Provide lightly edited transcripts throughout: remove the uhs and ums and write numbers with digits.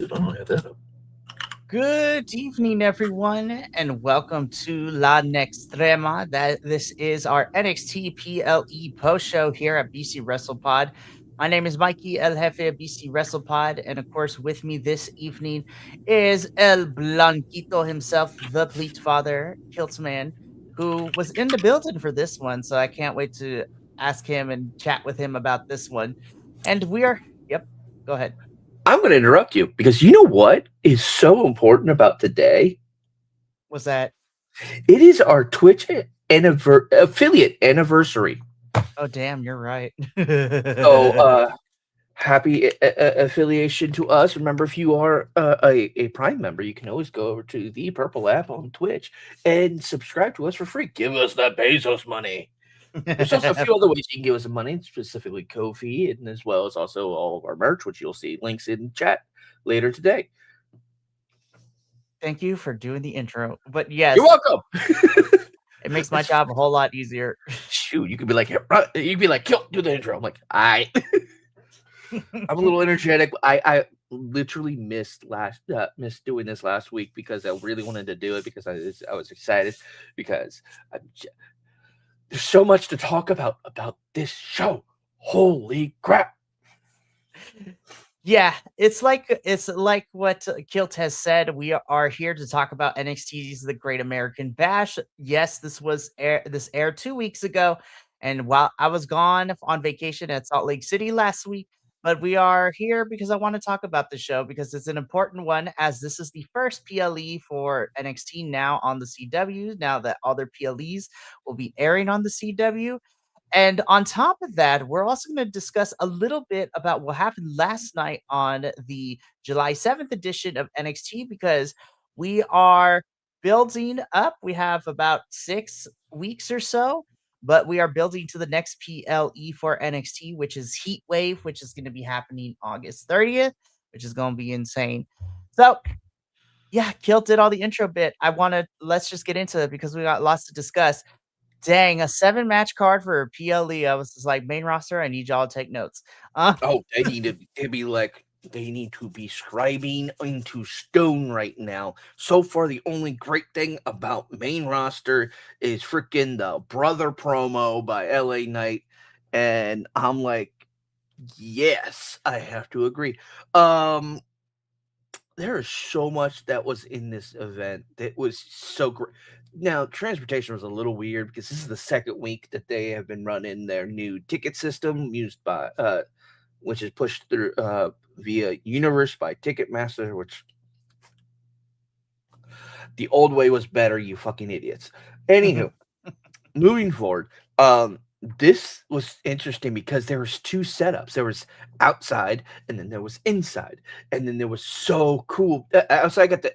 I don't have that up. Good evening, everyone, and welcome to La Nextrema. This is our NXT PLE post show here at BC Wrestle Pod. My name is Mikey El Jefe of BC Wrestle Pod, and of course, with me this evening is El Blanquito himself, the Pleat Father, Kiltman, who was in the building for this one. So I can't wait to ask him and chat with him about this one. And yep, go ahead. I'm going to interrupt you because you know what is so important about today? Was that? It is our Twitch affiliate anniversary. Oh, damn, you're right. So, happy affiliation to us. Remember, if you are a Prime member, you can always go over to the Purple app on Twitch and subscribe to us for free. Give us that Bezos money. There's also a few other ways you can give us some money, specifically Ko-fi, and as well as also all of our merch, which you'll see links in chat later today. Thank you for doing the intro. But You're yes, welcome. it makes my job a whole lot easier. Shoot, you could be like, you'd be like, Kilt, do the intro. I'm like, I'm a little energetic. I literally missed doing this last week because I really wanted to do it because I was excited because there's so much to talk about this show. Holy crap! Yeah, it's like what Kilt has said. We are here to talk about NXT's The Great American Bash. Yes, this aired 2 weeks ago, and while I was gone on vacation at Salt Lake City last week, but we are here because I want to talk about the show because it's an important one, as this is the first PLE for NXT now on the CW. Now that all their PLEs will be airing on the CW. And on top of that, we're also going to discuss a little bit about what happened last night on the July 7th edition of NXT because we are building up. We have about 6 weeks or so, but we are building to the next PLE for NXT, which is Heat Wave, which is going to be happening August 30th, which is going to be insane. So, yeah, Kilt did all the intro bit. Let's just get into it because we got lots to discuss. Dang, a 7-match card for PLE. I was just like, main roster, I need y'all to take notes. Oh, they need to be scribing into stone right now. So far, the only great thing about main roster is freaking the brother promo by LA Knight, and I'm like, yes, I have to agree. There is so much that was in this event that was so great. Now, transportation was a little weird because this is the second week that they have been running their new ticket system used by which is pushed through via Universe by Ticketmaster, which the old way was better, you fucking idiots. Anywho, moving forward, this was interesting because there was two setups. There was outside and then there was inside. And then there was so cool. Outside got the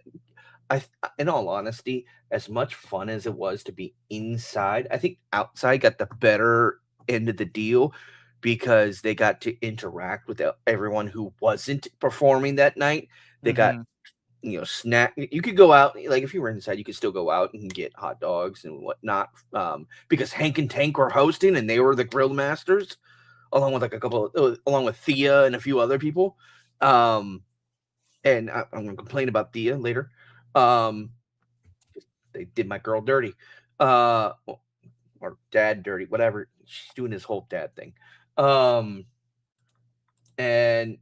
in all honesty, as much fun as it was to be inside, I think outside got the better end of the deal because they got to interact with everyone who wasn't performing that night. They got Mhm. snack. You could go out, like if you were inside, you could still go out and get hot dogs and whatnot. Because Hank and Tank were hosting, and they were the grill masters, along with like along with Thea and a few other people. And I'm gonna complain about Thea later. Um, they did my girl dirty, or dad dirty, whatever. She's doing his whole dad thing. Um, and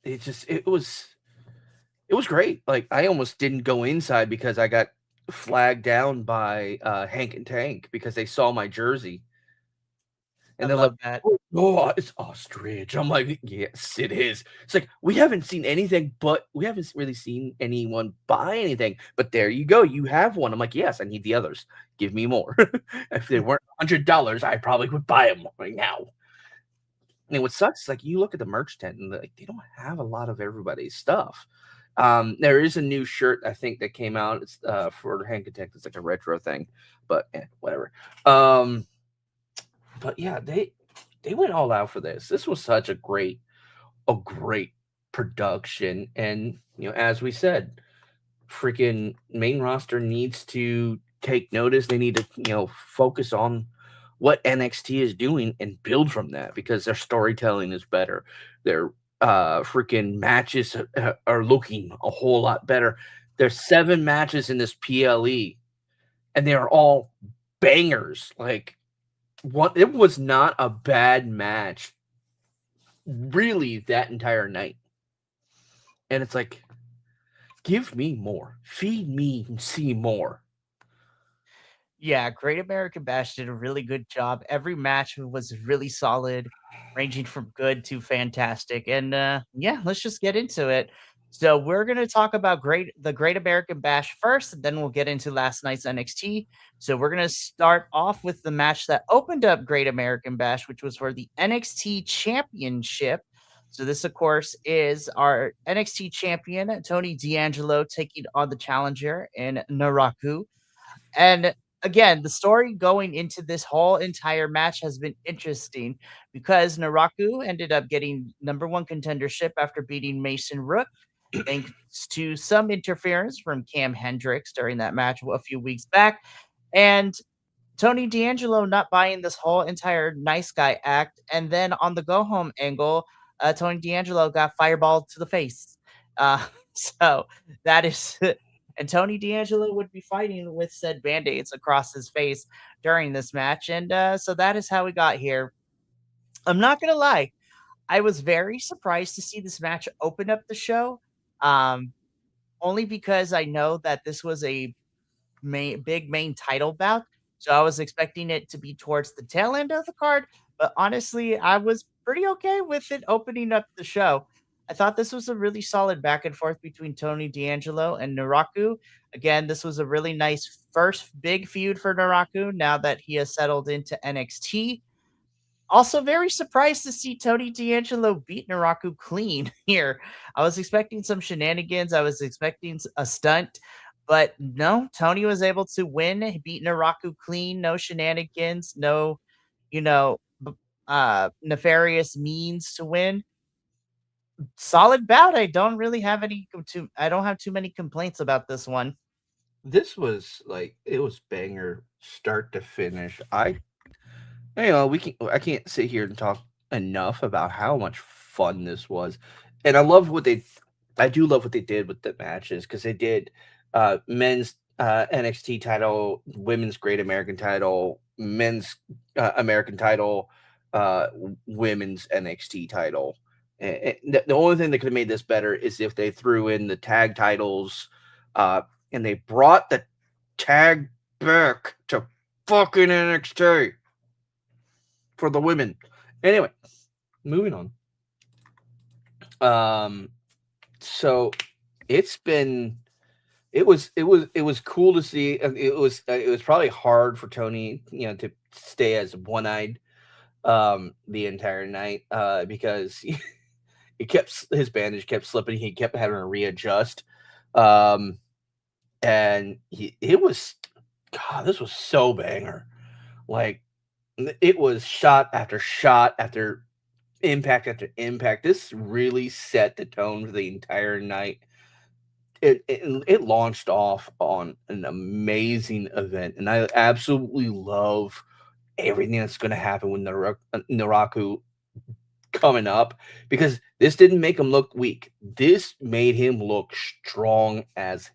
it was great. Like I almost didn't go inside because I got flagged down by Hank and Tank because they saw my jersey I and they're like, love that. "Oh, it's ostrich." I'm like, "Yes, it is." It's like we haven't seen anything, but we haven't really seen anyone buy anything. But there you go, you have one. I'm like, "Yes, I need the others. Give me more." If they weren't $100, I probably would buy them right now. And what sucks is like you look at the merch tent and like they don't have a lot of everybody's stuff. There is a new shirt I think that came out. It's for Hank Tech. It's like a retro thing, but whatever. Um, but yeah, they went all out for this. This was such a great production, and as we said, freaking main roster needs to take notice. They need to focus on what NXT is doing and build from that because their storytelling is better. Their freaking matches are looking a whole lot better. There's 7 matches in this PLE, and they are all bangers. Like, what it was not a bad match, really, that entire night. And it's like, give me more. Feed me and see more. Yeah, Great American Bash did a really good job. Every match was really solid, ranging from good to fantastic. And yeah, let's just get into it. So we're gonna talk about the Great American Bash first, and then we'll get into last night's NXT. So we're gonna start off with the match that opened up Great American Bash, which was for the NXT Championship. So this, of course, is our NXT champion Tony D'Angelo taking on the challenger in Naraku. And again, the story going into this whole entire match has been interesting because Naraku ended up getting number one contendership after beating Mason Rook, thanks to some interference from Cam Hendricks during that match a few weeks back. And Tony D'Angelo not buying this whole entire nice guy act. And then on the go home angle, Tony D'Angelo got fireballed to the face. So that is, and Tony D'Angelo would be fighting with said band aids across his face during this match. And so that is how we got here. I'm not going to lie. I was very surprised to see this match open up the show. Um, Only because I know that this was a big main title bout. So I was expecting it to be towards the tail end of the card, but honestly, I was pretty okay with it opening up the show. I thought this was a really solid back and forth between Tony D'Angelo and Naraku. Again, this was a really nice first big feud for Naraku now that he has settled into NXT. Also, very surprised to see Tony D'Angelo beat Naraku clean here. I was expecting some shenanigans. I was expecting a stunt, but no, Tony was able to win. He beat Naraku clean. No shenanigans. No, you know, nefarious means to win. Solid bout. I don't really have I don't have too many complaints about this one. This was like it was banger start to finish. I can't sit here and talk enough about how much fun this was. And I do love what they did with the matches because they did men's NXT title, women's Great American title, men's American title, women's NXT title. And the only thing that could have made this better is if they threw in the tag titles, and they brought the tag back to fucking NXT for the women. Anyway, moving on. So it was cool to see. It was probably hard for Tony, to stay as one-eyed the entire night because his bandage kept slipping. He kept having to readjust. And this was so banger. Like, it was shot after impact. This really set the tone for the entire night. It launched off on an amazing event, and I absolutely love everything that's going to happen with Naraku coming up because this didn't make him look weak. This made him look strong as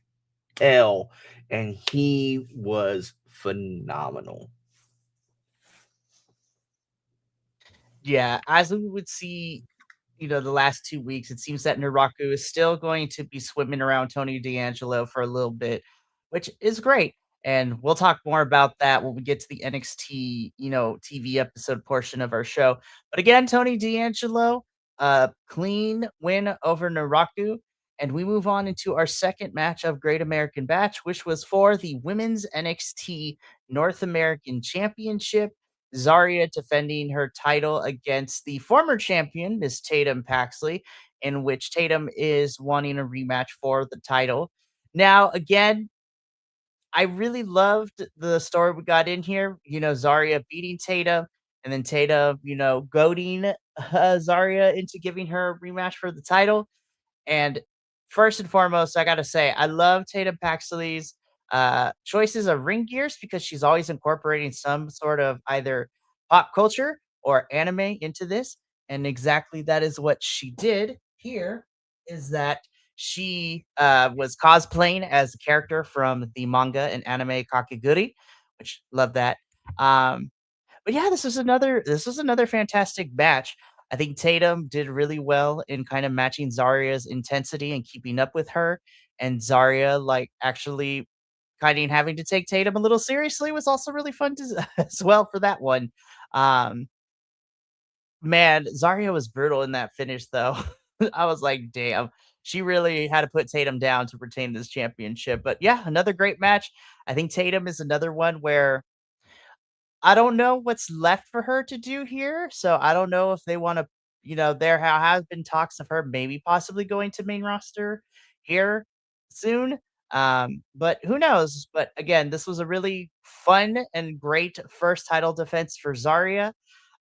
hell, and he was phenomenal. Yeah, as we would see, the last 2 weeks, it seems that Naraku is still going to be swimming around Tony D'Angelo for a little bit, which is great. And we'll talk more about that when we get to the NXT, TV episode portion of our show. But again, Tony D'Angelo, clean win over Naraku. And we move on into our second match of Great American Bash, which was for the Women's NXT North American Championship. Zarya defending her title against the former champion, Miss Tatum Paxley, in which Tatum is wanting a rematch for the title. Now, again, I really loved the story we got in here. Zarya beating Tatum, and then Tatum, goading Zarya into giving her a rematch for the title. And first and foremost, I gotta say, I love Tatum Paxley's choices of ring gears because she's always incorporating some sort of either pop culture or anime into this. And exactly that is what she did here, is that she was cosplaying as a character from the manga and anime Kakegurui, which love that. Um, but yeah, this was another fantastic match. I think Tatum did really well in kind of matching Zarya's intensity and keeping up with her. And Zarya, like, actually kind of having to take Tatum a little seriously was also really fun to, as well for that one. Um, Man, Zarya was brutal in that finish, though. I was like, damn, she really had to put Tatum down to retain this championship. But yeah, another great match. I think Tatum is another one where I don't know what's left for her to do here. So I don't know if they want to, there has been talks of her maybe possibly going to main roster here soon. But who knows? But again, this was a really fun and great first title defense for Zarya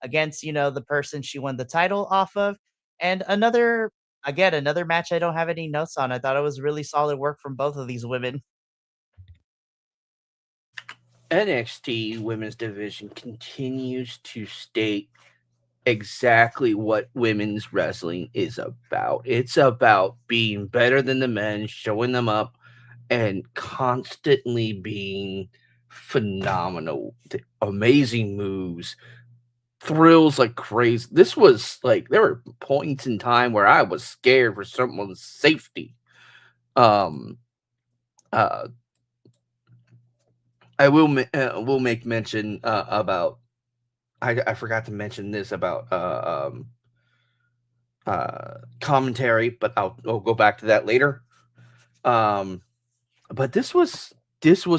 against, the person she won the title off of. And another match I don't have any notes on. I thought it was really solid work from both of these women. NXT women's division continues to state exactly what women's wrestling is about. It's about being better than the men, showing them up, and constantly being phenomenal. Amazing moves, thrills like crazy. This was like there were points in time where I was scared for someone's safety. Um, uh, I will make mention about I forgot to mention this about commentary, but I'll go back to that later. Um, but this was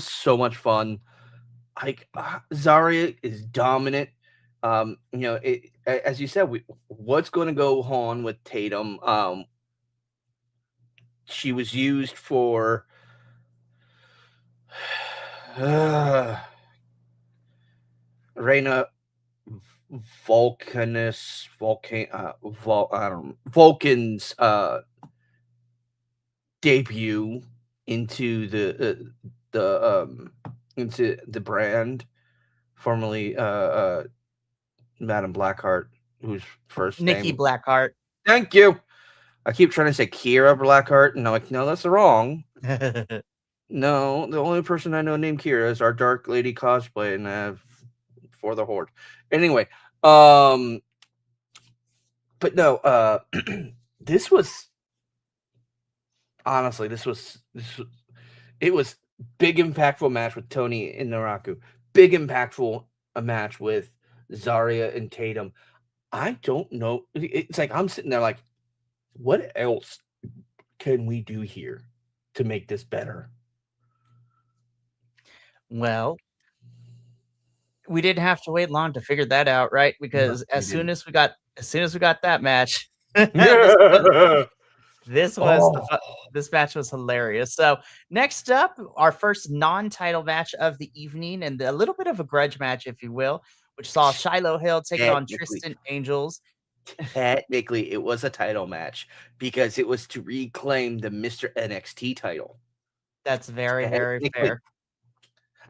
so much fun. Like Zarya is dominant. As you said, what's going to go on with Tatum? She was used for Reina Vulcan's debut into the brand, formerly Madam Blackheart, whose first Nikki name. Blackheart. Thank you. I keep trying to say Kira Blackheart, and I'm like, no, that's wrong. No, the only person I know named Kira is our Dark Lady cosplay, and for the Horde. Anyway, but no, this was honestly, it was big impactful match with Tony and Naraku, big impactful a match with Zarya and Tatum. I don't know. It's like I'm sitting there like, what else can we do here to make this better? Well, we didn't have to wait long to figure that out, right? No, Because we as soon didn't. as we got that match, this was Oh, this match was hilarious. So next up, our first non-title match of the evening, and a little bit of a grudge match, if you will, which saw Shiloh Hill taking on technically, Tristan Angels. technically, it was a title match because it was to reclaim the Mr. NXT title. That's very, very Technically, fair.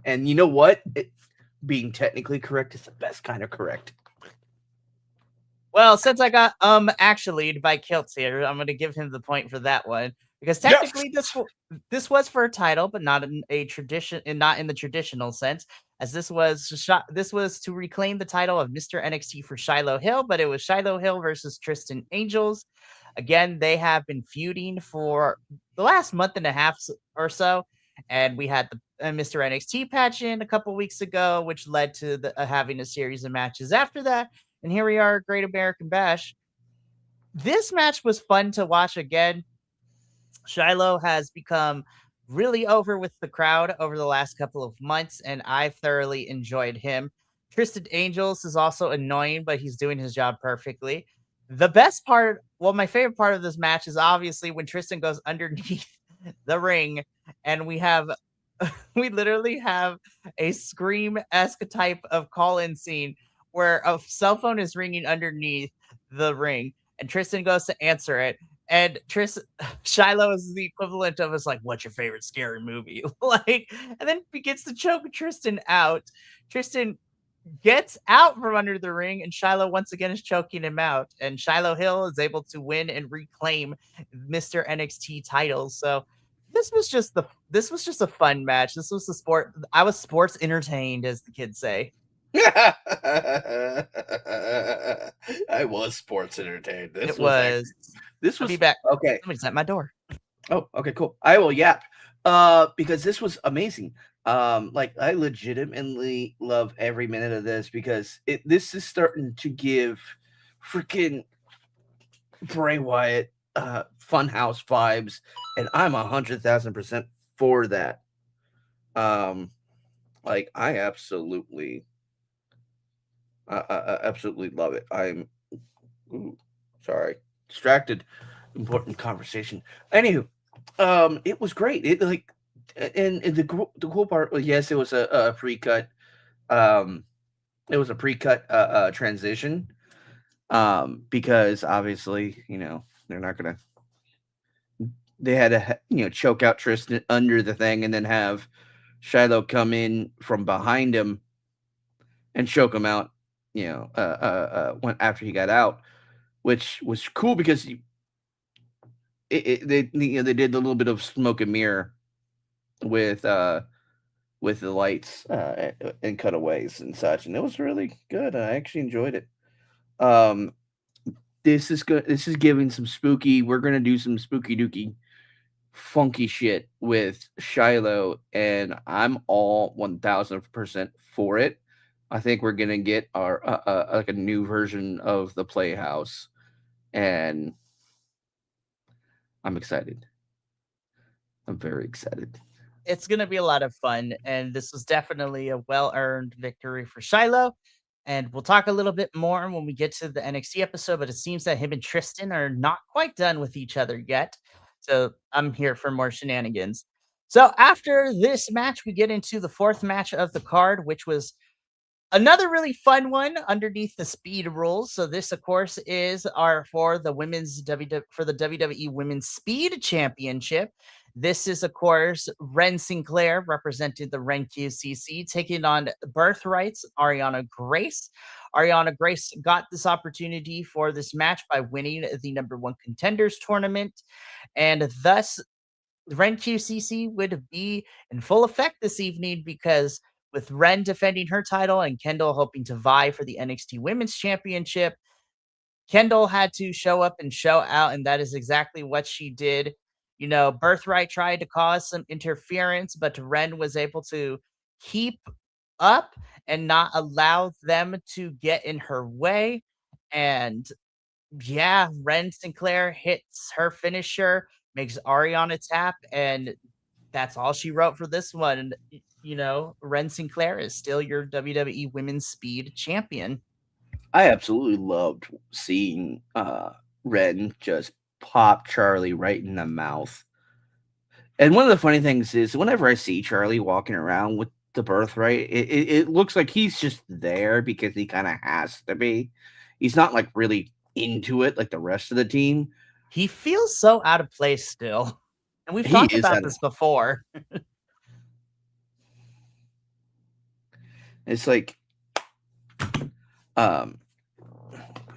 and you know what? Being technically correct is the best kind of correct. Well, since I got actually by Kilt here, I'm gonna give him the point for that one because Yes. technically this was for a title, but not in a tradition and not in the traditional sense, as this was to reclaim the title of Mr. NXT for Shiloh Hill, but it was Shiloh Hill versus Tristan Angels. Again, they have been feuding for the last month and a half or so, and we had the Mr. NXT patch in a couple weeks ago, which led to having a series of matches after that. And here we are, Great American Bash. This match was fun to watch again. Shiloh has become really over with the crowd over the last couple of months, and I thoroughly enjoyed him. Tristan Angels is also annoying, but he's doing his job perfectly. The best part, well, my favorite part of this match is obviously when Tristan goes underneath the ring, and we literally have a scream-esque type of call-in scene where a cell phone is ringing underneath the ring, and Tristan goes to answer it, and Shiloh is the equivalent of us like, "What's your favorite scary movie?" Like, and then begins to choke Tristan out. Tristan gets out from under the ring, and Shiloh once again is choking him out. And Shiloh Hill is able to win and reclaim Mr. NXT title. So this was just a fun match. This was the sport. I was sports entertained, as the kids say. I was sports entertained. It was. This I'll be was back. okay. Somebody's at my door. Oh, okay, cool. I will yap. Because this was amazing. Like I legitimately love every minute of this because this is starting to give freaking Bray Wyatt Funhouse vibes, and I'm 100,000% for that. Um, like I absolutely love it. Ooh, sorry, distracted. Important conversation. Anywho, it was great. It like, and the cool part was yes, it was a pre-cut. Um, it was a pre-cut transition. Because obviously, they're not gonna. They had to, choke out Tristan under the thing, and then have Shiloh come in from behind him and choke him out. When after he got out, which was cool because they did a little bit of smoke and mirror with the lights and cutaways and such, and it was really good. I actually enjoyed it. Um, this is good. This is giving some spooky. We're gonna do some spooky dooky, funky shit with Shiloh, and I'm all 1,000% for it. I think we're gonna get our like a new version of the Playhouse, and I'm excited. I'm very excited. It's gonna be a lot of fun, and this was definitely a well-earned victory for Shiloh. And we'll talk a little bit more when we get to the NXT episode, but it seems that him and Tristan are not quite done with each other yet. So I'm here for more shenanigans. So after this match, we get into the fourth match of the card, which was another really fun one underneath the speed rules. So this, of course, is our for the for the WWE Women's Speed Championship. This is, of course, Ren Sinclair represented the Ren QCC, taking on Birthrights Ariana Grace. Ariana Grace got this opportunity for this match by winning the number one contenders tournament, and thus Ren QCC would be in full effect this evening because with Ren defending her title and Kendall hoping to vie for the NXT Women's Championship, Kendall had to show up and show out, and that is exactly what she did. Birthright tried to cause some interference, but Ren was able to keep up and not allow them to get in her way. And yeah, Ren Sinclair hits her finisher, makes Ariana tap, and that's all she wrote for this one. And, Ren Sinclair is still your WWE Women's Speed Champion. I absolutely loved seeing Ren just pop Charlie right in the mouth. And one of the funny things is whenever I see Charlie walking around with the Birthright, it looks like he's just there because he kind of has to be. He's not like really into it like the rest of the team. He feels so out of place still. And we've He talked is about this before. It's like, put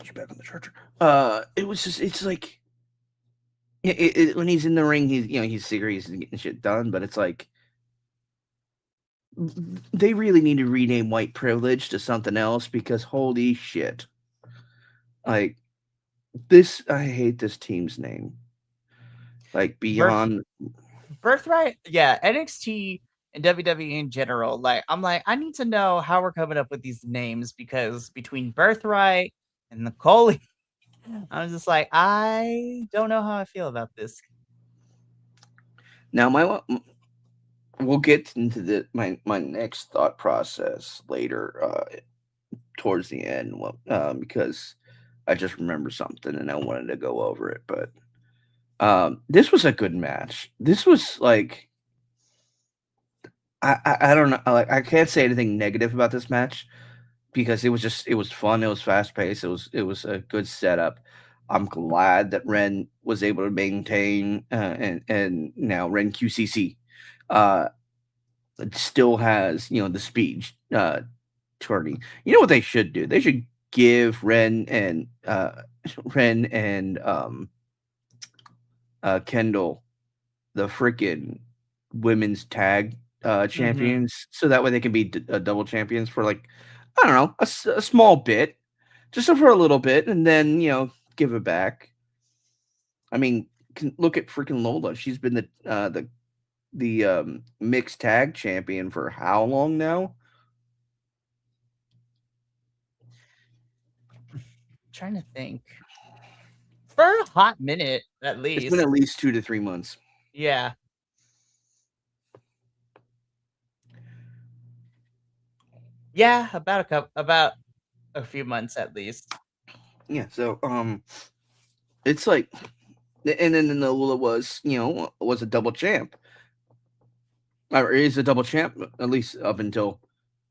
you back on the charger. It was just, it's like, when he's in the ring, he's serious and getting shit done, but it's like, they really need to rename white privilege to something else because holy shit. Like, I hate this team's name. Like, beyond. Birthright, yeah, NXT and WWE in general. I'm like, I need to know how we're coming up with these names because between Birthright and Nicole, I'm just like, I don't know how I feel about this. Now, we'll get into my next thought process later, towards the end, because I just remember something and I wanted to go over it. But this was a good match. This was like, I don't know, like I can't say anything negative about this match because it was fun, it was fast paced, it was a good setup. I'm glad that Ren was able to maintain, and now Ren QCC it still has the speed tourney. You know what they should do? They should give Ren and Ren and Kendall the freaking women's tag Mhm. champions, so that way they can be double champions for like I don't know a small bit, just for a little bit, and then give it back. I mean, look at freaking Lola. She's been the mixed tag champion for how long now? Trying to think. For a hot minute, at It's been least. at least 2 to 3 months. Yeah. Yeah, about a few months at least. Yeah, so it's like, and then Lola was a double champ, or is a double champ at least up until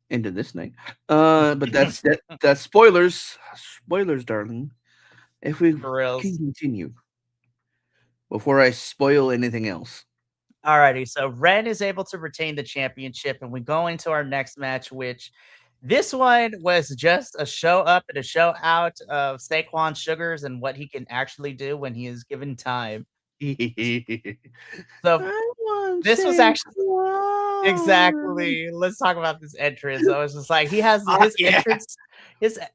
into this night. But that's spoilers, darling. If we For can reals. continue before I spoil anything else. Alrighty, so Ren is able to retain the championship, and we go into our next match, which this one was just a show up and a show out of Saquon Sugars and what he can actually do when he is given time. So I want this was say actually one. exactly. Let's talk about this entrance. I was just like, he has Fuck his yeah. entrance,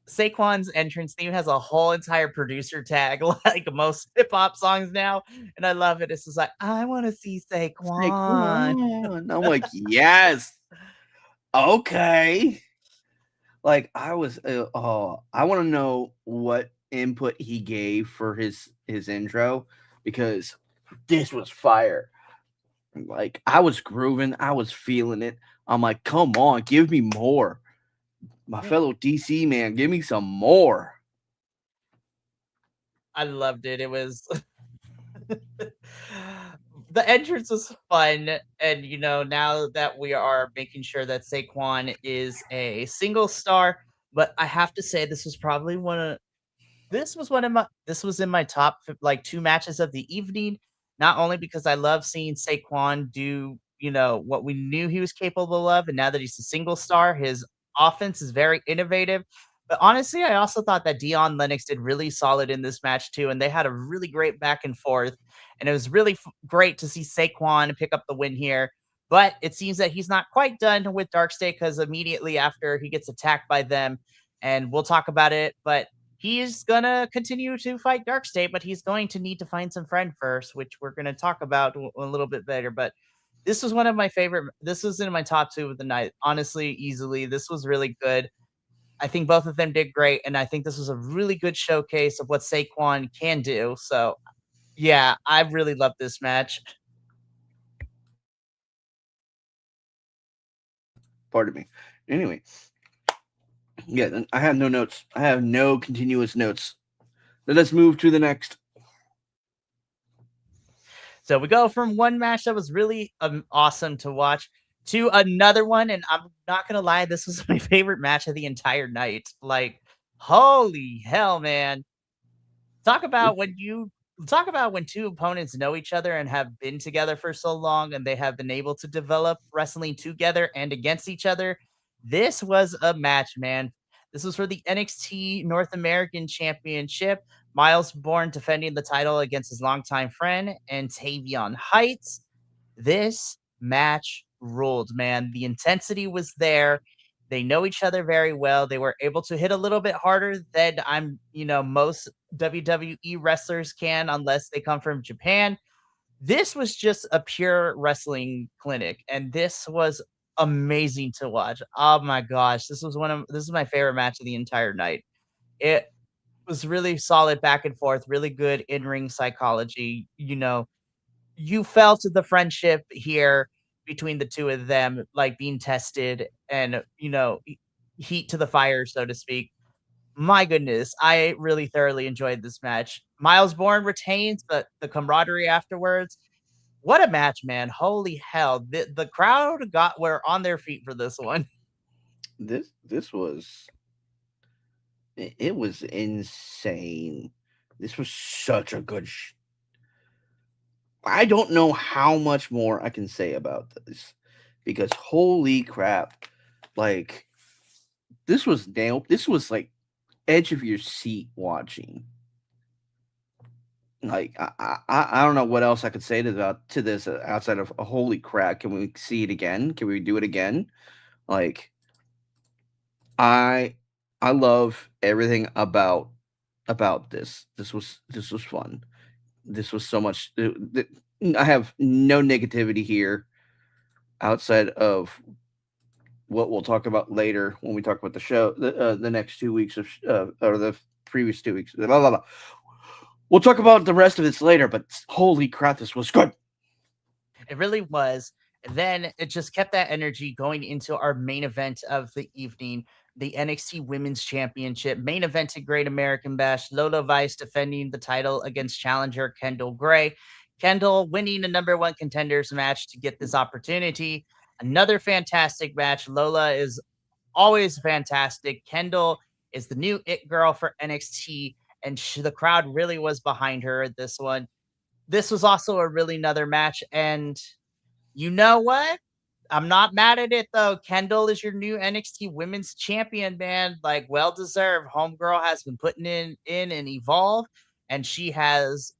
Saquon's entrance theme has a whole entire producer tag, like most hip hop songs now, and I love it. It's just like, I want to see Saquon. Saquon. I'm like, yes. Okay. Like I want to know what input he gave for his intro, because this was fire. Like, I was grooving, I was feeling it. I'm like, come on, give me more. My fellow DC man, give me some more. I loved it. It was the entrance was fun, and now that we are making sure that Saquon is a single star, but I have to say this was probably this was in my top like two matches of the evening. Not only because I love seeing Saquon do what we knew he was capable of, and now that he's a single star, his offense is very innovative. But honestly, I also thought that Dion Lennox did really solid in this match too, and they had a really great back and forth. And it was really great to see Saquon pick up the win here. But it seems that he's not quite done with Dark State, because immediately after he gets attacked by them, and we'll talk about it. But he's gonna continue to fight Dark State, but he's going to need to find some friend first, which we're gonna talk about a little bit later. But this was one of my favorite. This was in my top two of the night, honestly, easily. This was really good. I think both of them did great, and I think this was a really good showcase of what Saquon can do. So yeah, I really love this match. Pardon me. Anyway, yeah, then I have no notes. I have no continuous notes. Let us move to the next. So we go from one match that was really awesome to watch to another one, and I'm not gonna lie, this was my favorite match of the entire night. Like, holy hell, man! Talk about when you talk about when two opponents know each other and have been together for so long, and they have been able to develop wrestling together and against each other. This was a match, man. This was for the NXT North American Championship. Miles Bourne defending the title against his longtime friend and Tavion Heights. This match ruled, man. The intensity was there. They know each other very well. They were able to hit a little bit harder than most WWE wrestlers can, unless they come from Japan. This was just a pure wrestling clinic, and this was amazing to watch. Oh my gosh, this is my favorite match of the entire night. It was really solid back and forth, really good in-ring psychology. You felt the friendship here between the two of them, like being tested, and heat to the fire, so to speak. My goodness, I really thoroughly enjoyed this match. Miles Bourne retains, but the camaraderie afterwards, what a match, man. Holy hell. The crowd were on their feet for this one. This was it was insane. This was such a good. I don't know how much more I can say about this, because holy crap, like This was nailed. This was like edge of your seat watching. Like I don't know what else I could say to this outside of holy crap. Can we see it again? Can we do it again? Like I I love everything about this. This was fun. This was so much. I have no negativity here outside of what we'll talk about later when we talk about the show, the next 2 weeks or the previous 2 weeks. Blah, blah, blah. We'll talk about the rest of this later, but holy crap, this was good. It really was. And then it just kept that energy going into our main event of the evening, the NXT Women's Championship main event at Great American Bash. Lola Vice defending the title against challenger Kendall Gray. Kendall winning a number one contenders match to get this opportunity. Another fantastic match. Lola is always fantastic. Kendall is the new it girl for NXT, and the crowd really was behind her at this one. This was also a really another match, and you know what? I'm not mad at it though. Kendall is your new NXT Women's Champion, man. Like, well deserved. Homegirl has been putting in and evolve, and she has,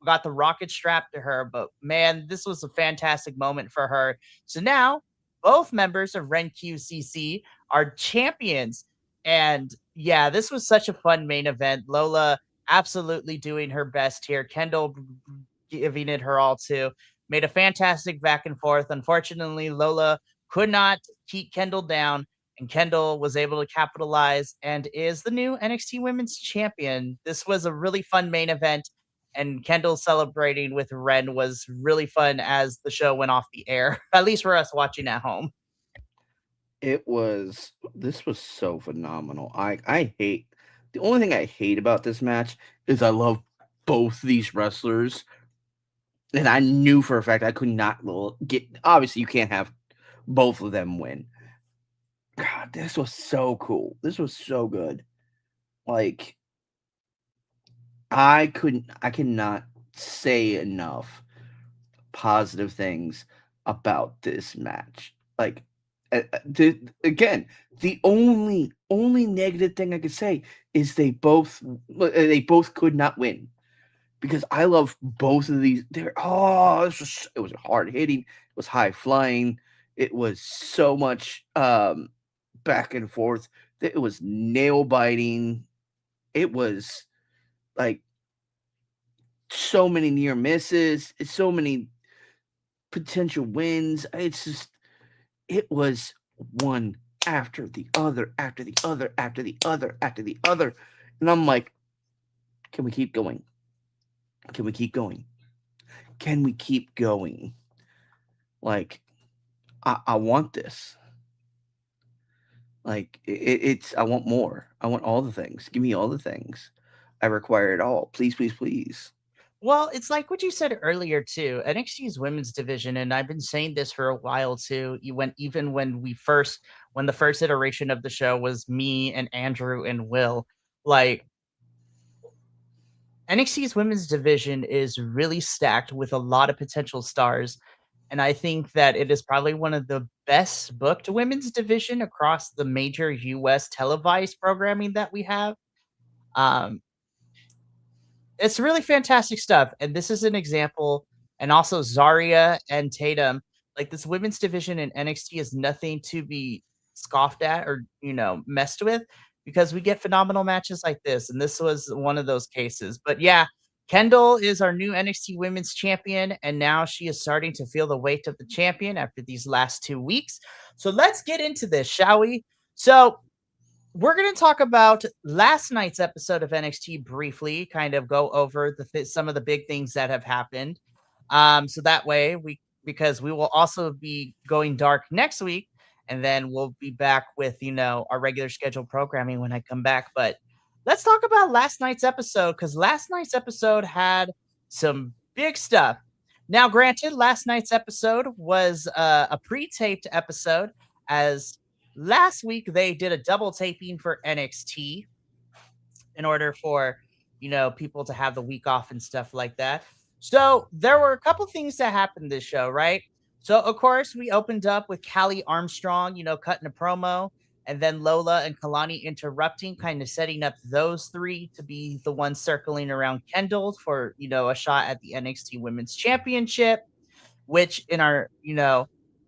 got the rocket strapped to her. But man, this was a fantastic moment for her. So now both members of Ren QCC are champions, and yeah, this was such a fun main event. Lola absolutely doing her best here. Kendall giving it her all too. Made a fantastic back and forth. Unfortunately, Lola could not keep Kendall down, and Kendall was able to capitalize and is the new NXT Women's Champion. This was a really fun main event, and Kendall celebrating with Ren was really fun as the show went off the air, at least for us watching at home. This was so phenomenal. I hate the only thing I hate about this match is I love both these wrestlers, and I knew for a fact I could not get. Obviously, you can't have both of them win. God, this was so cool. This was so good. Like I cannot say enough positive things about this match. Like again, the only negative thing I could say is they both could not win because I love both of these. It was hard hitting, it was high flying, it was so much back and forth. It was nail biting. It was like so many near misses, so many potential wins. It was one after the other, after the other, after the other, after the other. And I'm like, can we keep going? Can we keep going? Can we keep going? Like, I want this. Like, I want more. I want all the things. Give me all the things. I require it all. Please, please, please. Well, it's like what you said earlier too. NXT's women's division, and I've been saying this for a while too. Even when the first iteration of the show was me and Andrew and Will, like NXT's women's division is really stacked with a lot of potential stars. And I think that it is probably one of the best booked women's division across the major US televised programming that we have. Um, it's really fantastic stuff, and this is an example, and also Zarya and Tatum, like, this women's division in NXT is nothing to be scoffed at or, messed with because we get phenomenal matches like this, and this was one of those cases. But yeah, Kendall is our new NXT Women's Champion, and now she is starting to feel the weight of the champion after these last 2 weeks. So let's get into this, shall we? So we're going to talk about last night's episode of NXT briefly, kind of go over some of the big things that have happened. So that way because we will also be going dark next week, and then we'll be back with, our regular scheduled programming when I come back. But let's talk about last night's episode, because last night's episode had some big stuff. Now, granted, last night's episode was a pre-taped episode, as last week they did a double taping for NXT in order for, people to have the week off and stuff like that. So there were a couple things that happened this show, right? So of course we opened up with Callie Armstrong, cutting a promo. and then Lola and Kalani interrupting, kind of setting up those three to be the ones circling around Kendall for, a shot at the NXT Women's Championship, which in our,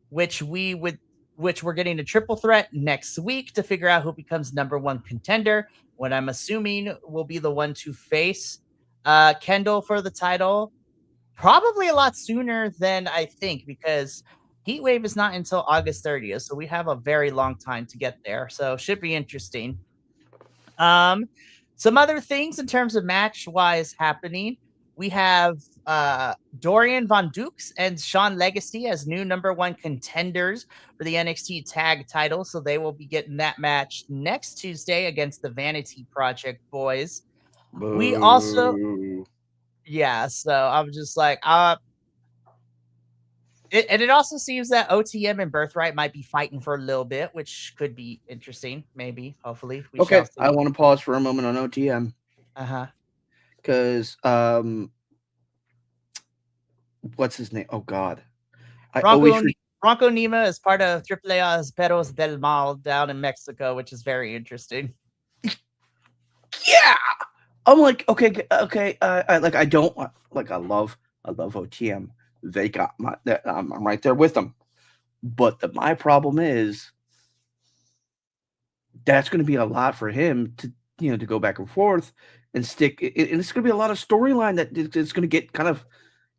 which we would, which we're getting a triple threat next week to figure out who becomes number one contender. What I'm assuming will be the one to face Kendall for the title, probably a lot sooner than I think, because Heatwave is not until August 30th, so we have a very long time to get there. So should be interesting. Some other things in terms of match wise happening. We have Dorian Von Dukes and Sean Legacy as new number one contenders for the NXT tag title. So they will be getting that match next Tuesday against the Vanity Project boys. We also, Boo. yeah, so I'm just like, and it also seems that OTM and Birthright might be fighting for a little bit, which could be interesting. Maybe, hopefully, we shall Okay, see. I want to pause for a moment on OTM Uh-huh. because what's his name? Oh God, I always Bronco Bronco Nima is part of AAA's Perros del Mal down in Mexico, which is very interesting. yeah. I'm like, okay. I don't like. I love OTM. They got my. I'm right there with them. But my problem is that's going to be a lot for him to to go back and forth and stick. And it's going to be a lot of storyline that it's going to get kind of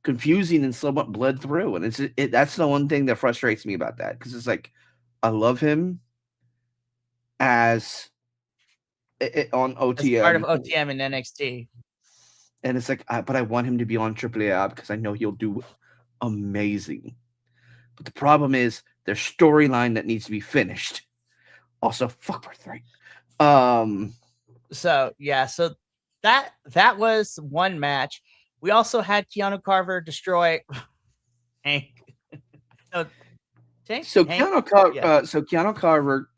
confusing and somewhat bled through. And that's the one thing that frustrates me about that, because it's like I love him as on As part of OTM. OTM and NXT. And it's like, but I want him to be on AAA because I know he'll do amazing. But the problem is there's storyline that needs to be finished. Also, fuck Birthright. So yeah, so that was one match. We also had Keanu Carver destroy Hank. No, Hank? So Hank? Keanu Carver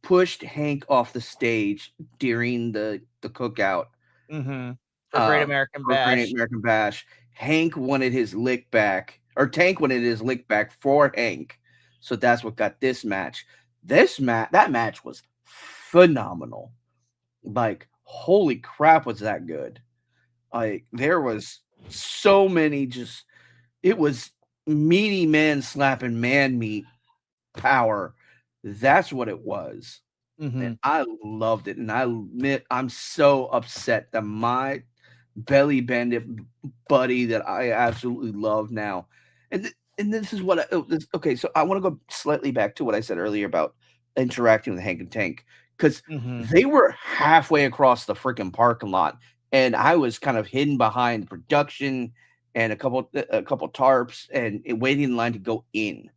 pushed Hank off the stage during the cookout. Mm-hmm. For Great American Bash. Great American Bash. Hank wanted his lick back, or Tank wanted his lick back for Hank. So that's what got this match. That match was phenomenal. Like, holy crap, was that good? Like, there was so many it was meaty man slapping man meat power. That's what it was. Mm-hmm. And I loved it. And I admit I'm so upset that my belly bandit buddy that I absolutely love now. And this is what okay, so I want to go slightly back to what I said earlier about interacting with Hank and Tank, because they were halfway across the freaking parking lot, and I was kind of hidden behind production and a couple tarps and waiting in line to go in.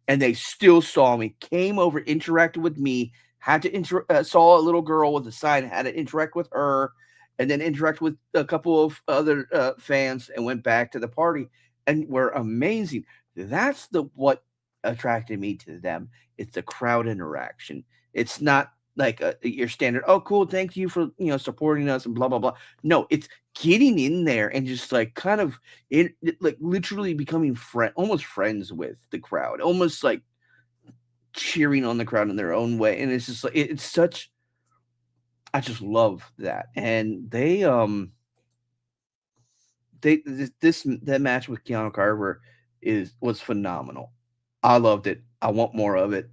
And they still saw me, came over, interacted with me, had to saw a little girl with a sign, had to interact with her, and then interact with a couple of other fans, and went back to the party, and were amazing. That's what attracted me to them. It's the crowd interaction. It's not like your standard, oh, cool, thank you for supporting us and blah blah blah. No, it's getting in there and just like kind of like literally becoming almost friends with the crowd, almost like cheering on the crowd in their own way. And it's just like it's such, I just love that. And that match with Keanu Carver was phenomenal. I loved it. I want more of it.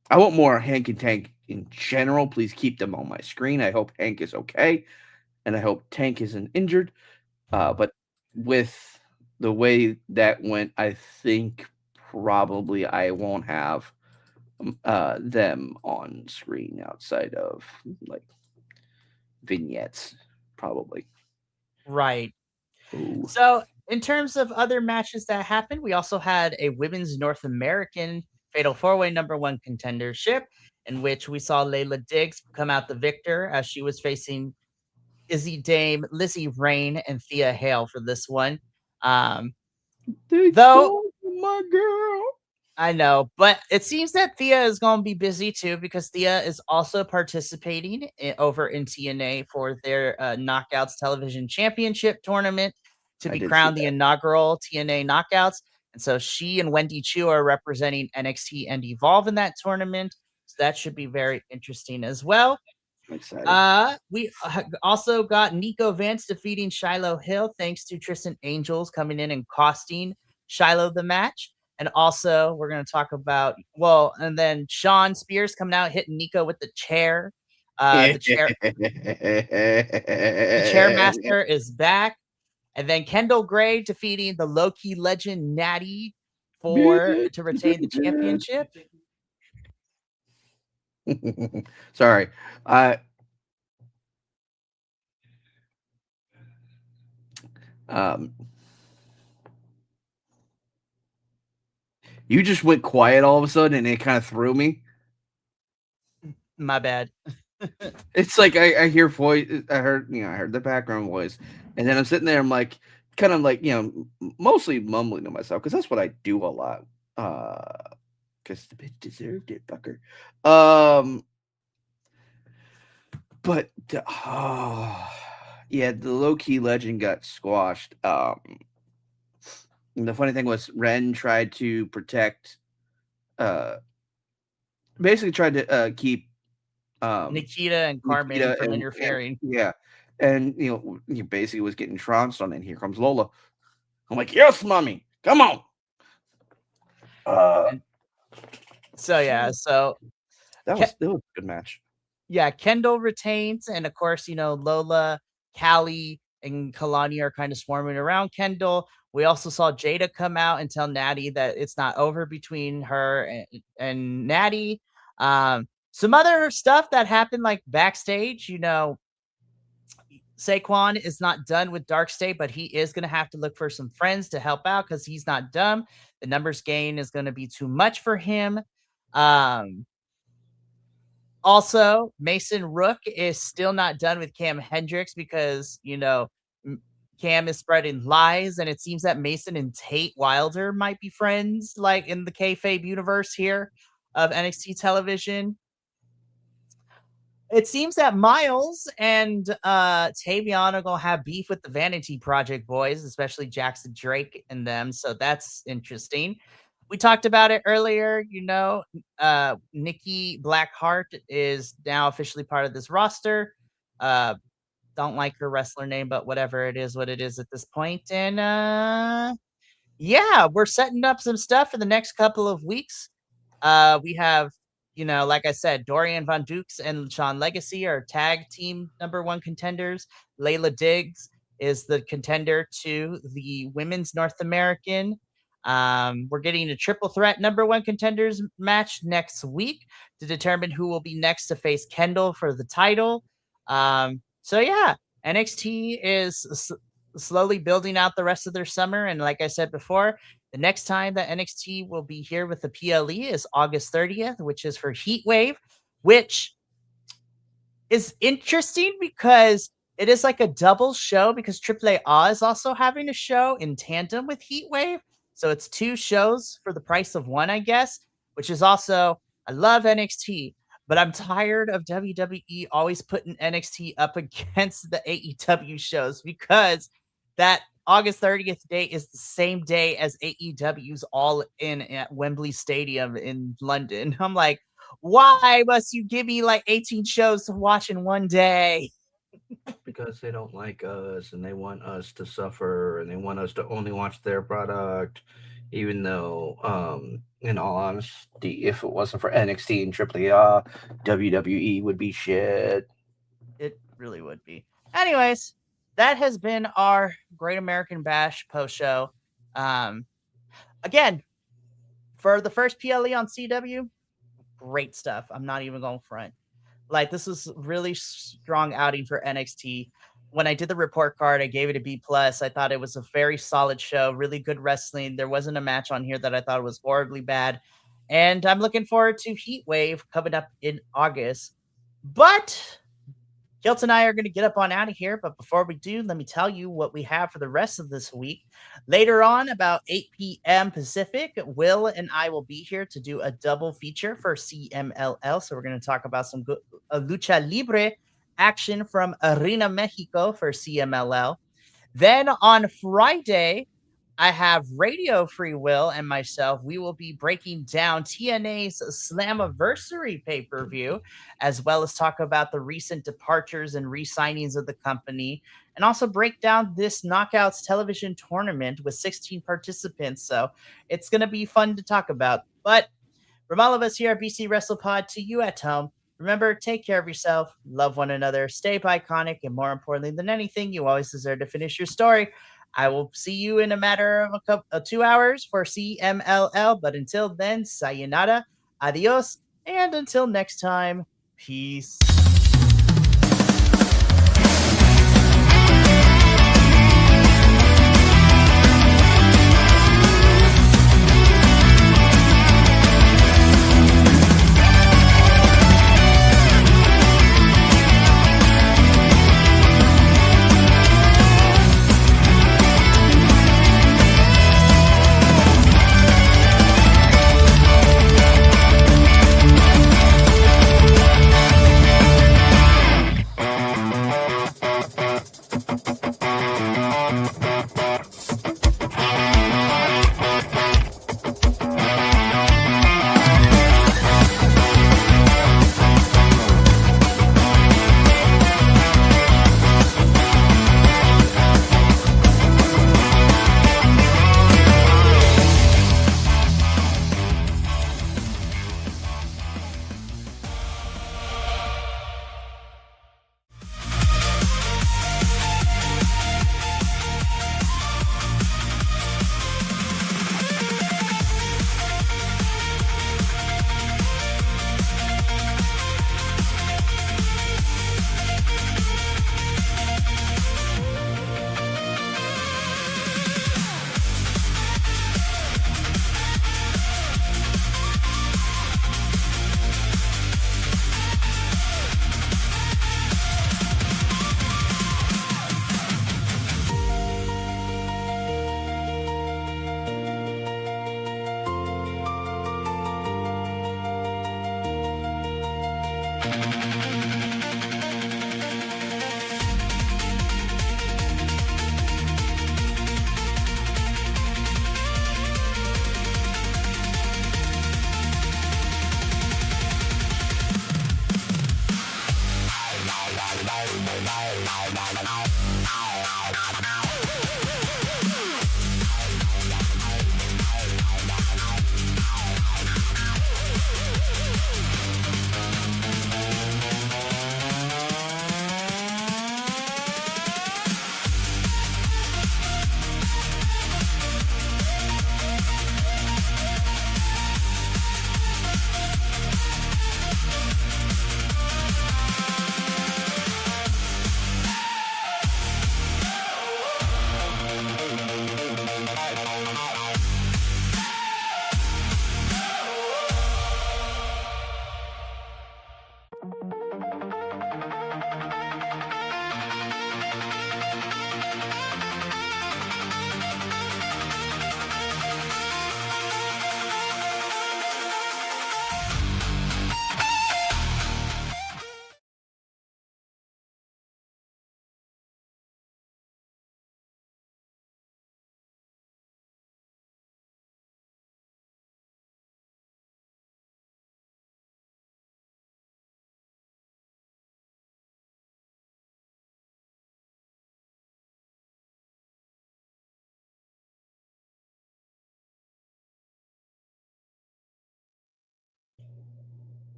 I want more Hank and Tank in general. Please keep them on my screen. I hope Hank is okay, and I hope Tank isn't injured. But with the way that went, I think probably I won't have them on screen outside of like vignettes, probably. Right. Ooh. So, in terms of other matches that happened, we also had a women's North American Fatal 4-Way #1 contendership, in which we saw Layla Diggs come out the victor as she was facing Izzy Dame, Lizzie Rain, and Thea Hale for this one. They Though stole my girl. I know, but it seems that Thea is going to be busy too, because Thea is also participating over in TNA for their Knockouts Television Championship tournament to I be did see crowned the that. inaugural TNA Knockouts. And so she and Wendy Chu are representing NXT and Evolve in that tournament. So that should be very interesting as well. I'm excited. We also got Nico Vance defeating Shiloh Hill thanks to Tristan Angels coming in and costing Shiloh the match. And also, we're going to talk about, and then Sean Spears coming out hitting Nico with the chair. The chairmaster is back. And then Kendall Gray defeating the low-key legend Natty to retain the championship. Sorry. You just went quiet all of a sudden, and it kind of threw me. My bad. It's like I hear voice. I heard the background voice, and then I'm sitting there. I'm like, kind of like mostly mumbling to myself because that's what I do a lot. Because the bitch deserved it, fucker. But yeah, the low key legend got squashed. And the funny thing was, Ren tried to protect. Basically tried to keep Nikita and Carmen from interfering. And he basically was getting trounced on it. And here comes Lola. I'm like, yes, mommy, come on. So that was a good match. Yeah, Kendall retains, and of course, Lola, Callie, and Kalani are kind of swarming around Kendall. We also saw Jada come out and tell Natty that it's not over between her and Natty. Some other stuff that happened like backstage, Saquon is not done with Dark State, but he is going to have to look for some friends to help out because he's not dumb. The numbers gain is going to be too much for him. Also, Mason Rook is still not done with Cam Hendricks because, Cam is spreading lies, and it seems that Mason and Tate Wilder might be friends, like in the kayfabe universe here of NXT television. It seems that Miles and Tavion are going to have beef with the Vanity Project boys, especially Jackson Drake and them, so that's interesting. We talked about it earlier, Nikki Blackheart is now officially part of this roster. Don't like her wrestler name, but whatever, it is what it is at this point. And yeah, we're setting up some stuff for the next couple of weeks. We have, like I said, Dorian Von Dukes and Sean Legacy are tag team #1 contenders. Layla Diggs is the contender to the Women's North American. We're getting a triple threat #1 contenders match next week to determine who will be next to face Kendall for the title. So yeah, NXT is slowly building out the rest of their summer. And like I said before, the next time that NXT will be here with the PLE is August 30th, which is for Heatwave, which is interesting because it is like a double show because AAA is also having a show in tandem with Heatwave. So it's 2 shows for the price of 1, I guess, which is also, I love NXT, but I'm tired of WWE always putting NXT up against the AEW shows because that August 30th date is the same day as AEW's All In at Wembley Stadium in London. I'm like, why must you give me like 18 shows to watch in one day? Because they don't like us and they want us to suffer and they want us to only watch their product, even though, in all honesty, if it wasn't for NXT and AAA, WWE would be shit. It really would be. Anyways, that has been our Great American Bash post show. Again, for the first PLE on CW, great stuff. I'm not even going front. Like, this was really strong outing for NXT. When I did the report card, I gave it a B+. I thought it was a very solid show, really good wrestling. There wasn't a match on here that I thought was horribly bad. And I'm looking forward to Heatwave coming up in August. But Kilt and I are going to get up on out of here. But before we do, let me tell you what we have for the rest of this week. Later on, about 8 p.m. Pacific, Will and I will be here to do a double feature for CMLL. So we're going to talk about some good lucha libre action from Arena Mexico for CMLL. Then on Friday, I have Radio Free Will and myself. We will be breaking down TNA's Slammiversary pay per view, as well as talk about the recent departures and re signings of the company, and also break down this Knockouts television tournament with 16 participants. So it's going to be fun to talk about. But from all of us here at BC Wrestle Pod to you at home, remember, take care of yourself, love one another, stay iconic, and more importantly than anything, you always deserve to finish your story. I will see you in a matter of 2 hours for CMLL. But until then, sayonara, adios, and until next time, peace.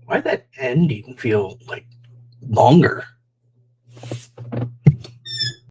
Why did that ending feel like longer?